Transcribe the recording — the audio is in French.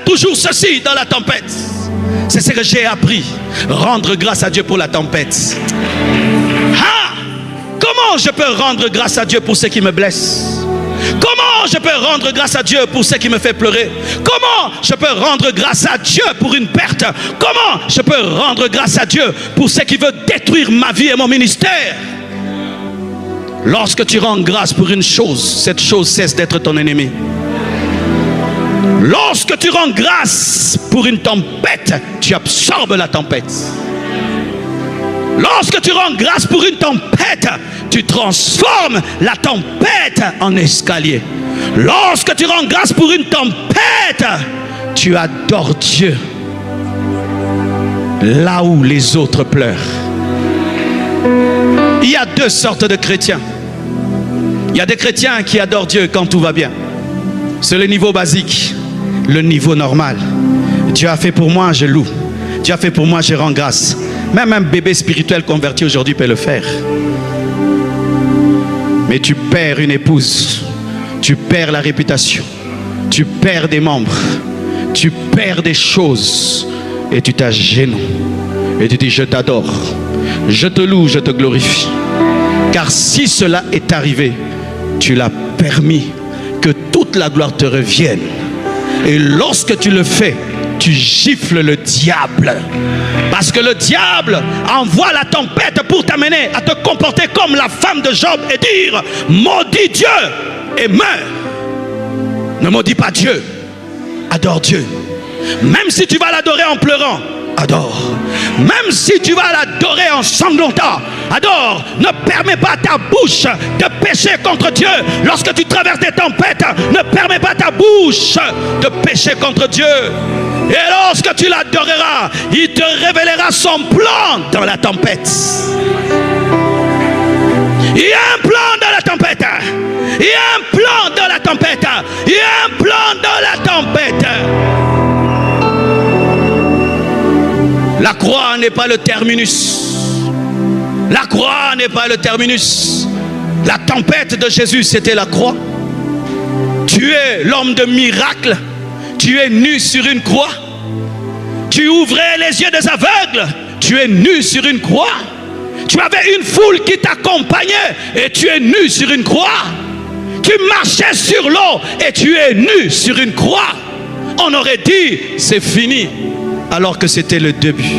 toujours ceci dans la tempête. C'est ce que j'ai appris. Rendre grâce à Dieu pour la tempête. Ah! Comment je peux rendre grâce à Dieu pour ce qui me blesse? Comment je peux rendre grâce à Dieu pour ce qui me fait pleurer? Comment je peux rendre grâce à Dieu pour une perte? Comment je peux rendre grâce à Dieu pour ce qui veut détruire ma vie et mon ministère? Lorsque tu rends grâce pour une chose, cette chose cesse d'être ton ennemi. Lorsque tu rends grâce pour une tempête, tu absorbes la tempête. Lorsque tu rends grâce pour une tempête, tu transformes la tempête en escalier. Lorsque tu rends grâce pour une tempête, tu adores Dieu là où les autres pleurent. Il y a deux sortes de chrétiens. Il y a des chrétiens qui adorent Dieu quand tout va bien. C'est le niveau basique, le niveau normal. Dieu a fait pour moi, je loue. Dieu a fait pour moi, je rends grâce. Même un bébé spirituel converti aujourd'hui peut le faire. Mais tu perds une épouse, tu perds la réputation, tu perds des membres, tu perds des choses et tu t'agenouilles et tu dis je t'adore, je te loue, je te glorifie. Car si cela est arrivé, tu l'as permis que toute la gloire te revienne. Et lorsque tu le fais, tu gifles le diable. Parce que le diable envoie la tempête pour t'amener à te comporter comme la femme de Job et dire maudis Dieu et meurs. Ne maudis pas Dieu, adore Dieu. Même si tu vas l'adorer en pleurant, adore. Même si tu vas l'adorer en sanglotant, adore. Ne permets pas à ta bouche de pécher contre Dieu. Lorsque tu traverses des tempêtes, ne permets pas à ta bouche de pécher contre Dieu. Et lorsque tu l'adoreras, il te révélera son plan dans la tempête. Il y a un plan dans la tempête. Il y a un plan dans la tempête. Il y a un plan dans la tempête. La croix n'est pas le terminus. La croix n'est pas le terminus. La tempête de Jésus, c'était la croix. Tu es l'homme de miracle. Tu es nu sur une croix. Tu ouvrais les yeux des aveugles. Tu es nu sur une croix. Tu avais une foule qui t'accompagnait et tu es nu sur une croix. Tu marchais sur l'eau et tu es nu sur une croix. On aurait dit c'est fini alors que c'était le début.